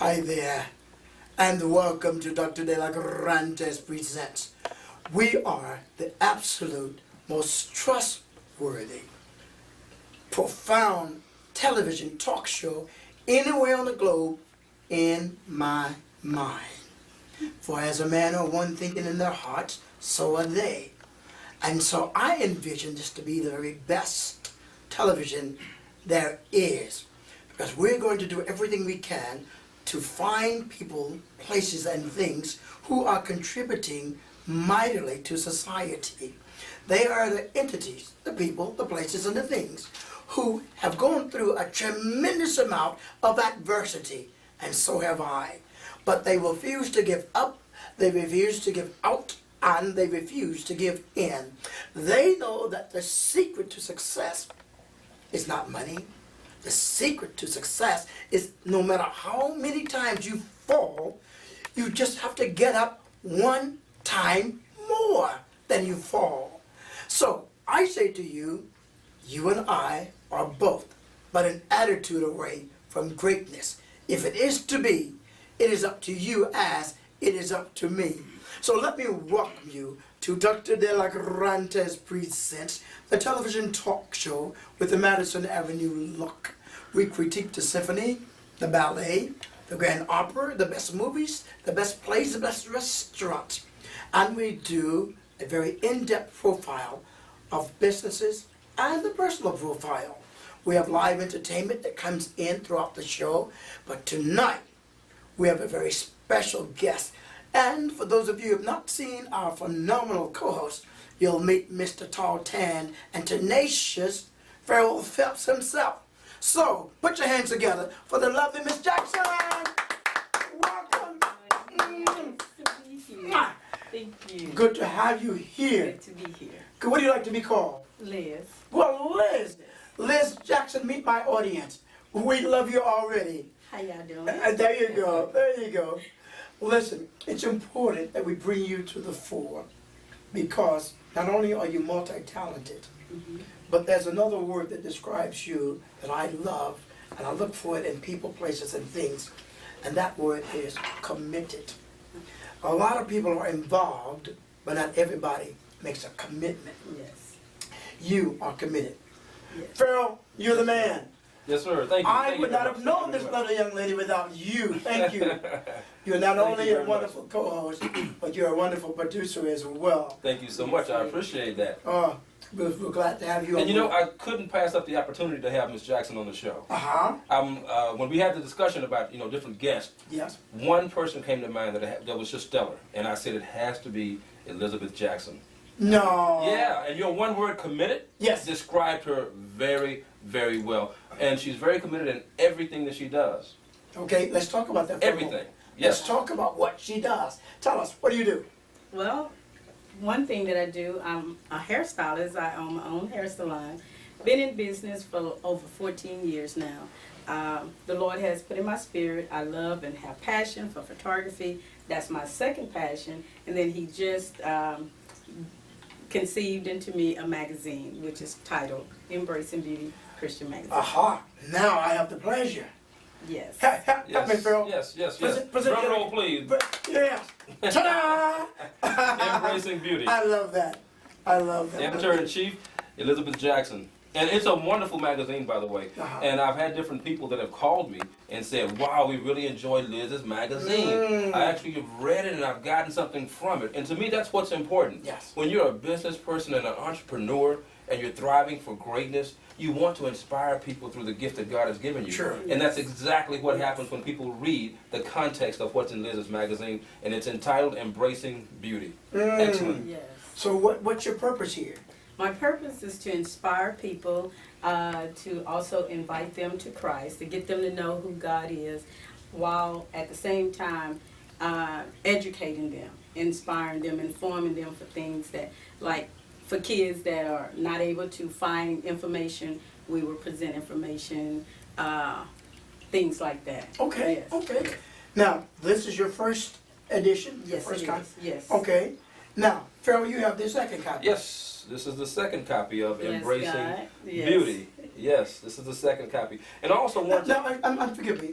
Hi there, and welcome to Dr. Delagraentiss Presents. We are the absolute most trustworthy, profound television talk show anywhere on the globe in my mind. For as a man or one thinking in their hearts, so are they. And so I envision this to be the very best television there is. Because we're going to do everything we can to find people, places, and things who are contributing mightily to society. They are the entities, the people, the places, and the things who have gone through a tremendous amount of adversity, and so have I. But they refuse to give up, they refuse to give out, and they refuse to give in. They know that the secret to success is not money. The secret to success is no matter how many times you fall, you just have to get up one time more than you fall. So I say to you, you and I are both but an attitude away from greatness. If it is to be, it is up to you as it is up to me. So let me welcome you to Dr. Delagraentiss Presents, the television talk show with the Madison Avenue look. We critique the symphony, the ballet, the grand opera, the best movies, the best plays, the best restaurants. And we do a very in-depth profile of businesses and the personal profile. We have live entertainment that comes in throughout the show, but tonight we have a very special guest. And for those of you who have not seen our phenomenal co-host, you'll meet Mr. Tall, Tan, and tenacious Ferrell Phelps himself. So, put your hands together for the lovely Miss Jackson. Welcome. Thank you. Good to have you here. Good to be here. What do you like to be called? Liz. Well, Liz. Liz Jackson, meet my audience. We love you already. How y'all doing? There you go. There you go. Listen, it's important that we bring you to the fore because not only are you multi-talented, but there's another word that describes you that I love, and I look for it in people, places, and things, and that word is committed. A lot of people are involved, but not everybody makes a commitment. Yes. You are committed. Yes. Farrell, you're the man. Yes, sir. Thank you. I would not have known this little young lady without you. Thank you. You're not only a wonderful co-host, but you're a wonderful producer as well. Thank you so much. I appreciate that. We're glad to have you. And you know, I couldn't pass up the opportunity to have Miss Jackson on the show. When we had the discussion about different guests, yes, one person came to mind that was just stellar, and I said it has to be Elizabeth Jackson. No. Yeah, and your one word committed described her very, very well, and she's very committed in everything that she does. Okay, let's talk about that. Everything. Yes. Let's talk about what she does. Tell us, what do you do? Well, one thing that I do, I'm a hairstylist. I own my own hair salon. Been in business for over 14 years now. The Lord has put in my spirit, I love and have passion for photography. That's my second passion. And then he just conceived into me a magazine, which is titled Embracing Beauty Christian Magazine. Aha, now I have the pleasure. Yes. Help me, Ferrell. Yes. Present Drum roll, please. Yes. Ta-da! Embracing Beauty. I love that. I love that. Editor-in-Chief, Elizabeth Jackson. And it's a wonderful magazine, by the way. And I've had different people that have called me and said, wow, we really enjoyed Liz's magazine. I actually have read it and I've gotten something from it. And to me, that's what's important. Yes. When you're a business person and an entrepreneur and you're thriving for greatness, you want to inspire people through the gift that God has given you. Sure. And that's exactly what happens when people read the context of what's in Liz's magazine. And it's entitled Embracing Beauty. Excellent. Yes. So what's your purpose here? My purpose is to inspire people, to also invite them to Christ, to get them to know who God is, while at the same time educating them, inspiring them, informing them for things that, like for kids that are not able to find information, we will present information, things like that. Okay, yes. okay. Now, this is your first edition? Yes, first it is. Yes. Okay. Now, Ferrell, you have the second copy. Yes, this is the second copy of Yes, Embracing God. Yes. Beauty. Yes, this is the second copy. And also one. Now, forgive me.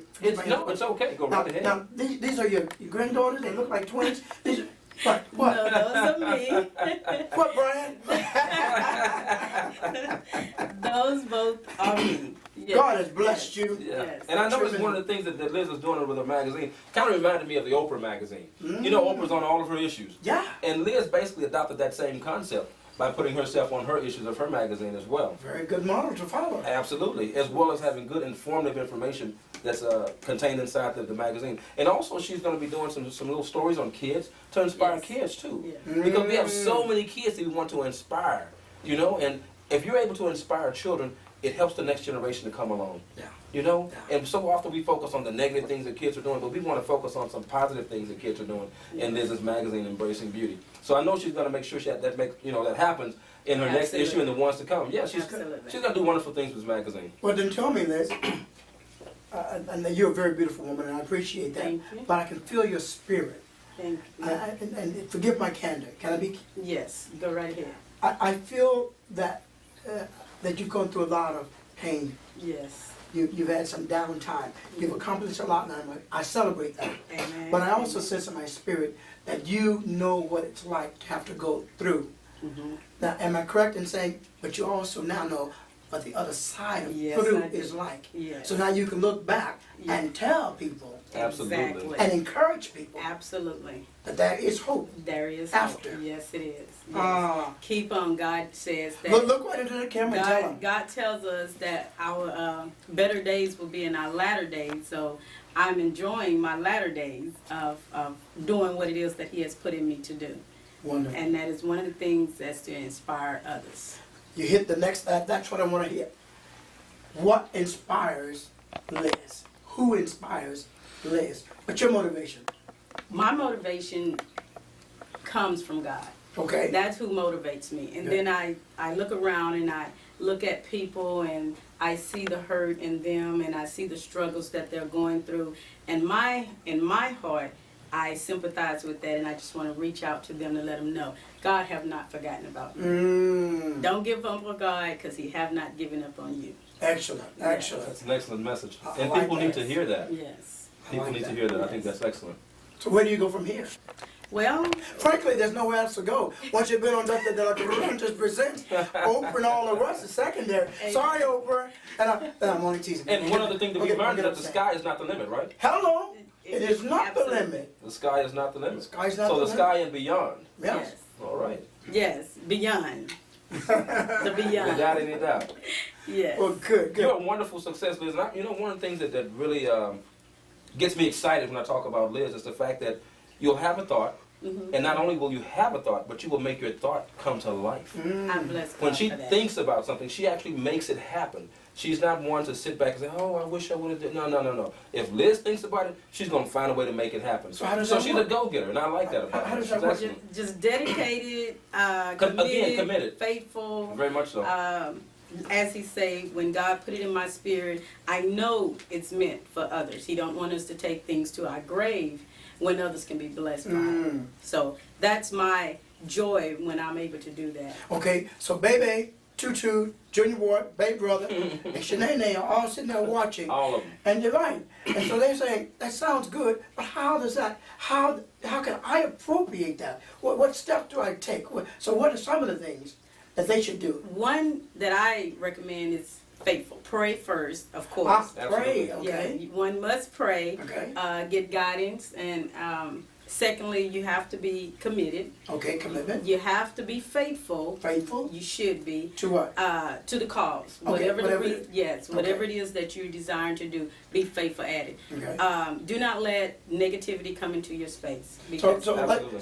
No, it's okay. Go right ahead. Now, these are your granddaughters. They look like twins. These are, what? No, those are me. What, Brian? Those both are me. Yes. God has blessed you. Yeah. Yes. And I noticed one of the things that Liz is doing with her magazine kind of reminded me of the Oprah magazine. You know, Oprah's on all of her issues. Yeah. And Liz basically adopted that same concept by putting herself on her issues of her magazine as well. Very good model to follow. Absolutely, as well as having good informative information that's contained inside the magazine. And also she's going to be doing some little stories on kids to inspire Yes. kids too. Yeah. Because we have so many kids that we want to inspire, you know, and if you're able to inspire children, it helps the next generation to come along. Yeah. You know, Yeah. and so often we focus on the negative things that kids are doing, but we want to focus on some positive things that kids are doing in Liz's magazine, Embracing Beauty. So I know she's going to make sure that happens in her next Absolutely. issue and the ones to come. Yeah, she's Absolutely. going to do wonderful things with this magazine. Well, then tell me, Liz, and you're a very beautiful woman, and I appreciate that. Thank you. But I can feel your spirit. Thank you. And forgive my candor. Can I be? Yes, go right ahead. I feel that you've gone through a lot of pain. Yes. You've had some downtime. You've accomplished a lot, and I celebrate that. Amen. But I also sense in my spirit that you know what it's like to have to go through. Mhm. Now, am I correct in saying, but you also now know what the other side of Yes, through I do. is like. Yes. So now you can look back Yeah. and tell people Absolutely. Exactly. and encourage people Absolutely. that there is hope. There is After. hope. Yes, it is. Yes. Ah. Keep on. God says that. Look right into the camera and tell them. God tells us that our better days will be in our latter days. So I'm enjoying my latter days of doing what it is that He has put in me to do. Wonderful. And that is one of the things that's to inspire others. You hit the next, that's what I want to hear. What inspires Liz? Who inspires Liz? What's your motivation? My motivation comes from God. Okay. That's who motivates me. And then I look around and I look at people and I see the hurt in them and I see the struggles that they're going through. And in my heart, I sympathize with that and I just want to reach out to them to let them know God have not forgotten about you. Don't give up on God because He have not given up on you. Excellent. Excellent. That's an excellent message. I And like people need that. to hear that. Yes. People like need to that. hear that. I Yes. think that's excellent. So where do you go from here? Well, Frankly, there's nowhere else to go. Once you've been on Dr. Delagraentiss Presents, Oprah and all the rest is secondary. Sorry, Oprah. And I'm only teasing. And one other thing that we Okay, learned is okay, that the I'm sky is not the limit, right? Hello. It is not the Absolutely. limit. The sky is not the limit. The sky's not so the the limit. sky and beyond. Yes. All right. Yes, beyond. The beyond. Without any doubt. Yes. Well, good, You're a good. wonderful success, Liz. And one of the things that really gets me excited when I talk about Liz is the fact that you'll have a thought, and not only will you have a thought, but you will make your thought come to life. I'm blessed. When God she for that. thinks about something, she actually makes it happen. She's not one to sit back and say, "Oh, I wish I would have done." No. If Liz thinks about it, she's gonna find a way to make it happen. So how does that she's work? a go-getter, and I like that about How her. does She's that work? excellent. Just dedicated, Committed. faithful. Very much so. As He say, when God put it in my spirit, I know it's meant for others. He don't want us to take things to our grave when others can be blessed by it. So that's my joy when I'm able to do that. Okay, so Baby, Tutu, Junior Ward, Baby Brother, and Shanae are all sitting there watching. All of them. And you're right. And so they're saying, that sounds good, but how can I appropriate that? What step do I take? So what are some of the things that they should do? One that I recommend is faithful. Pray first, of course. Pray, Absolutely. okay. Yeah, one must pray, Okay. get guidance, and secondly, you have to be committed. Okay, commitment. You have to be faithful. Faithful. You should be. To what? To the cause. Okay, whatever Whatever it is that you're desiring to do, be faithful at it. Okay. Do not let negativity come into your space. So, Because,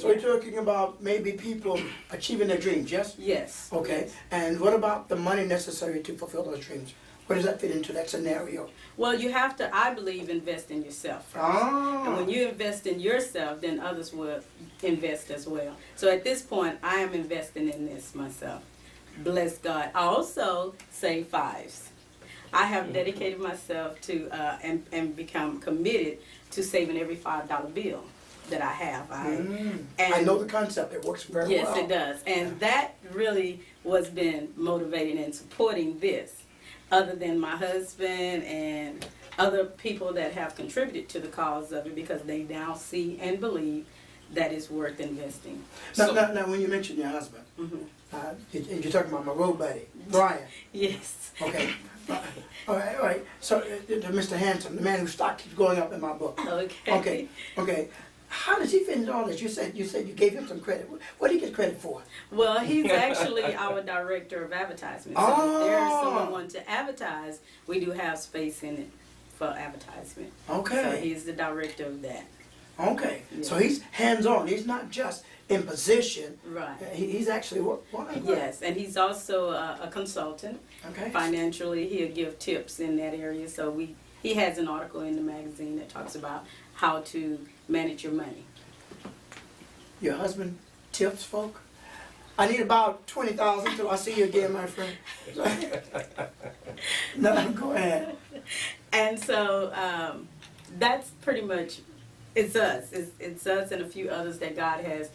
so we're talking about maybe people achieving their dreams, yes? yes. Okay. And what about the money necessary to fulfill those dreams? Where does that fit into that scenario? Well, you have to, I believe, invest in yourself first. And when you invest in yourself, then others will invest as well. So at this point, I am investing in this myself. Bless God. I also save fives. I have dedicated myself to and become committed to saving every $5 bill. that I have. I know the concept. It works very yes, well. it does. And that really was been motivating and supporting this, other than my husband and other people that have contributed to the cause of it, because they now see and believe that it's worth investing. Now, when you mention your husband, you're talking about my road buddy, Brian. Yes. Okay. All right. So, Mr. Hanson, the man whose stock keeps going up in my book. Okay. Okay. How does he fit into all this? You said you gave him some credit. What did he get credit for? Well, he's actually our director of advertisement. So if there's someone wanting to advertise, we do have space in it for advertisement. Okay. So he's the director of that. Okay. Yeah. So he's hands-on. He's not just in position. Right. He's actually what? Yes, and he's also a consultant. Okay. Financially, he'll give tips in that area. So he has an article in the magazine that talks about how to manage your money. Your husband tips folk? I need about 20,000 till I see you again, my friend. No, go ahead. And so that's pretty much, it's us. It's us and a few others that God has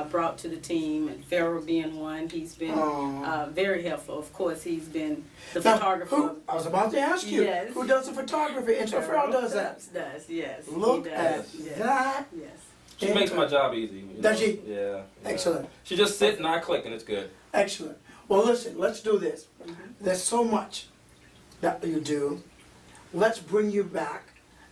brought to the team, and Ferrell being one. He's been very helpful. Of course, he's been the photographer. I was about to ask you, Yes. who does the photography? And so Ferrell does that. Phelps does, yes. Look he at does. Yes. that. Yes. She makes my job easy. Does she? Yeah. Excellent. She just sit and I click and it's good. Excellent. Well, listen, let's do this. There's so much that you do. Let's bring you back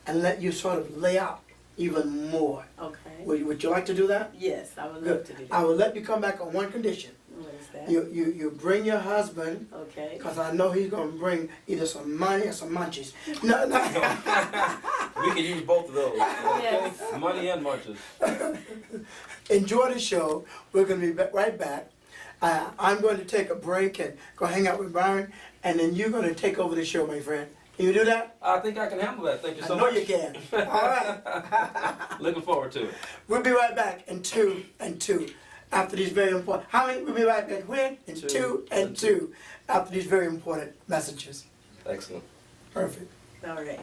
and let you sort of lay out even more. Okay. Would you like to do that? Yes, I would love Good. to do that. I will let you come back on one condition. What is that? You bring your husband, Okay. because I know he's going to bring either some money or some munchies. No. We can use both of those. Yes. Money and munches. Enjoy the show. We're going to be right back. I'm going to take a break and go hang out with Byron, and then you're going to take over the show, my friend. Can you do that? I think I can handle that. Thank you so I know much. you can. All right. Looking forward to it. We'll be right back in 2 and 2 after these very important. How many? We'll be right back when? In 2 and 2 after these very important messages. Excellent. Perfect. All right.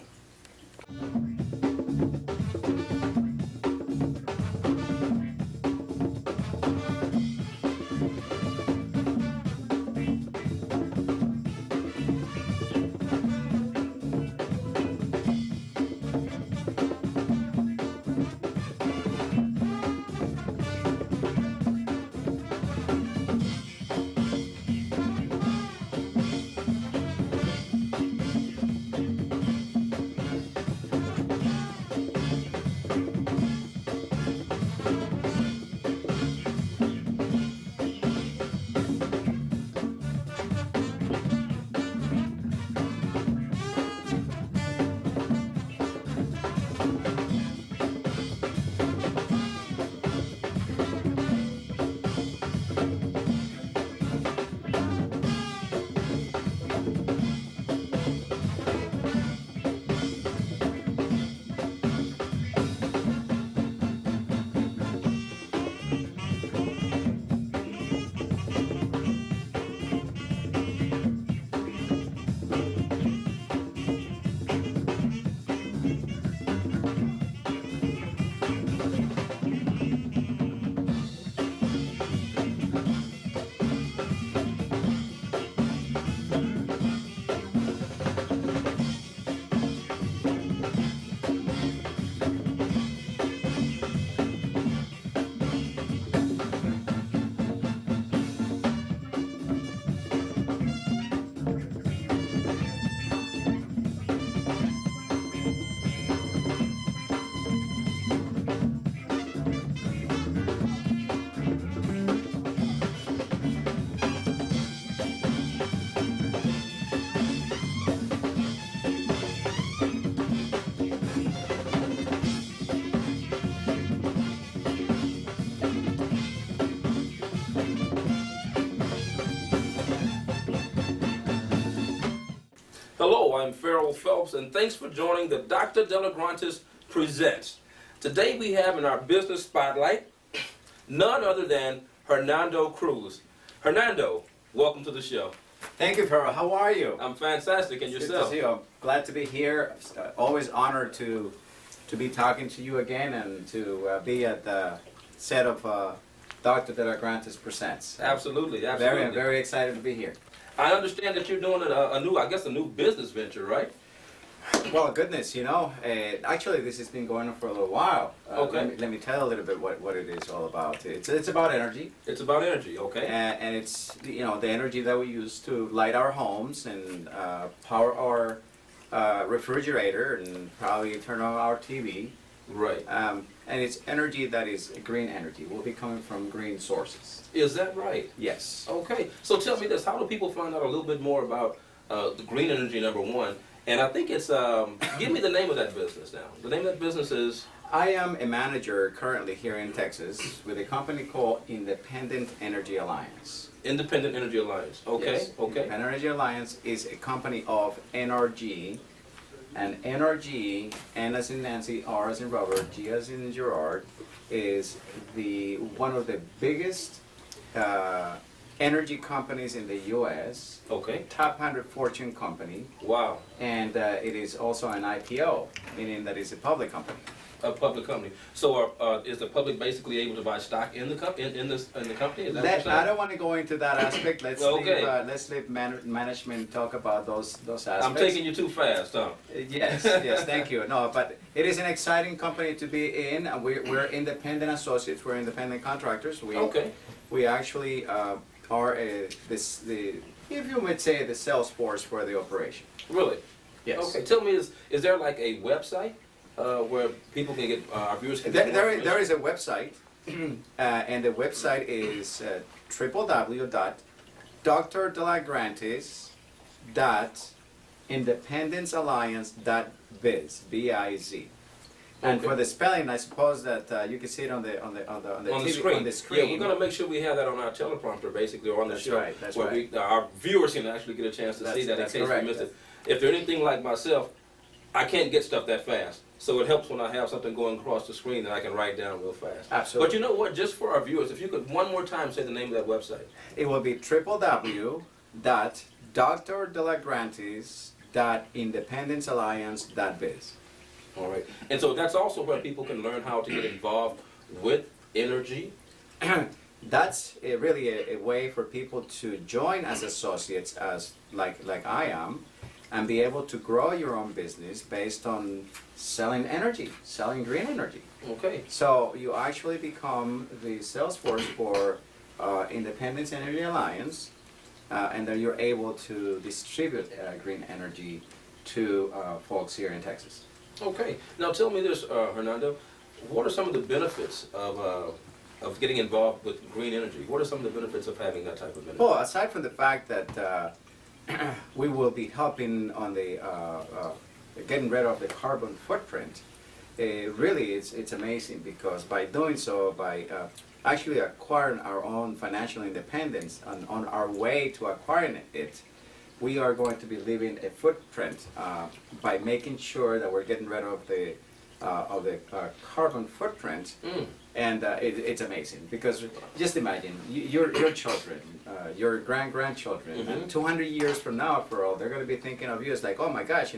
Hello, I'm Ferrell Phelps, and thanks for joining the Dr. Delagraentiss Presents. Today we have in our business spotlight none other than Hernando Cruz. Hernando, welcome to the show. Thank you, Ferrell. How are you? I'm fantastic, and Good yourself? to see you. I'm glad to be here. Always honored to to be talking to you again and to be at the set of Dr. Delagraentiss Presents. Absolutely, Very, absolutely. very excited to be here. I understand that you're doing a new business venture, right? Well, goodness, actually this has been going on for a little while. Okay. Let me tell you a little bit what it is all about. It's about energy. It's about energy, okay? And it's, the energy that we use to light our homes and power our refrigerator and probably turn on our TV. Right. And it's energy that is green energy. Will be coming from green sources. Is that right? Yes. Okay. So tell me this: how do people find out a little bit more about the green energy? Number one, and I think it's give me the name of that business now. The name of that business is. I am a manager currently here in Texas with a company called Independent Energy Alliance. Independent Energy Alliance. Okay. Yes. Okay. Independent Energy Alliance is a company of NRG. And NRG, N as in Nancy, R as in Robert, G as in Gerard, is one of the biggest energy companies in the U.S. Okay. Top 100 Fortune company, Wow. and it is also an IPO, meaning that it's a public company. A public company. So is the public basically able to buy stock in the company? In the company? Is that what you're saying? I don't want to go into that aspect. Okay. Let's leave management talk about those aspects. I'm taking you too fast, huh? Yes, yes, thank you. No, but it is an exciting company to be in. We're independent associates. We're independent contractors. Okay. We actually are if you would say, the sales force for the operation. Really? Yes. Okay. Tell me, is there like a website where people can get our viewers can get more There information? is a website, and the website is www.drDelagraentiss.independencealliance.biz, B-I-Z. And Okay. for the spelling, I suppose that you can see it on the on TV, the screen. on the screen. Yeah, we're going to make sure we have that on our teleprompter, basically, or on the That's show, right, that's where right. our viewers can actually get a chance to see that in That's case correct. we missed it. If they're anything like myself, I can't get stuff that fast, so it helps when I have something going across the screen that I can write down real fast. Absolutely. But you know what? Just for our viewers, if you could one more time say the name of that website. It will be www.drDelagraentiss.independencealliance.biz. All right. And so that's also where people can learn how to get involved with energy. That's really a way for people to join as associates, as like I am, and be able to grow your own business based on selling energy, selling green energy. Okay. So you actually become the sales force for Independence Energy Alliance, and then you're able to distribute green energy to folks here in Texas. Okay. Now tell me this, Hernando. What are some of the benefits of getting involved with green energy? What are some of the benefits of having that type of benefit? Well, aside from the fact that we will be helping on the getting rid of the carbon footprint, really it's amazing, because by doing so, by actually acquiring our own financial independence, on our way to acquiring it, we are going to be leaving a footprint by making sure that we're getting rid of the carbon footprint. And it's amazing, because just imagine your children, your grandchildren, and 200 years from now, Ferrell, they're going to be thinking of you as like, oh my gosh,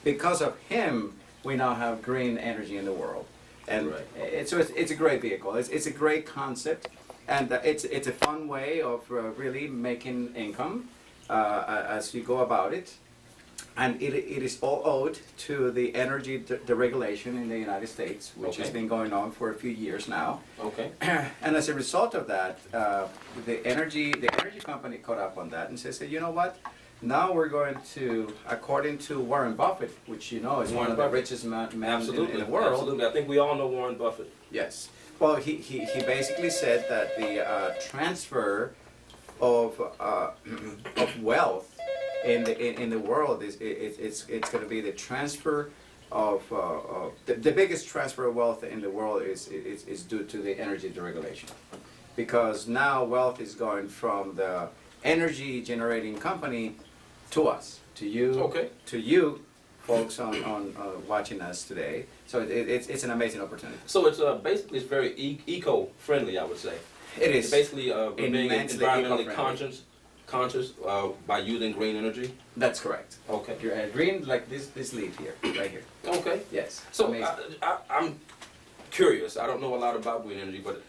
because of him, we now have green energy in the world. And Right. it's a great vehicle. It's a great concept, and it's a fun way of really making income as you go about it. And it is all owed to the energy deregulation in the United States, which has Okay. been going on for a few years now. Okay. And as a result of that, the energy company caught up on that and says, you know what? Now we're going to, according to Warren Buffett, which is Warren one of the Buffett. richest men Absolutely. in the world. Absolutely. I think we all know Warren Buffett. Yes. Well, he basically said that the transfer of wealth in the world it's going to be the transfer of the biggest transfer of wealth in the world is due to the energy deregulation, because now wealth is going from the energy generating company to us, to you, Okay. to you folks on watching us today. So it's an amazing opportunity. So it's basically it's very eco-friendly, I would say. It It's is basically being immensely environmentally eco-friendly. conscious. conscious by using green energy? That's correct. Okay. You're green like this leaf here, right here. Okay. Yes. So Amazing. I'm curious. I don't know a lot about green energy, but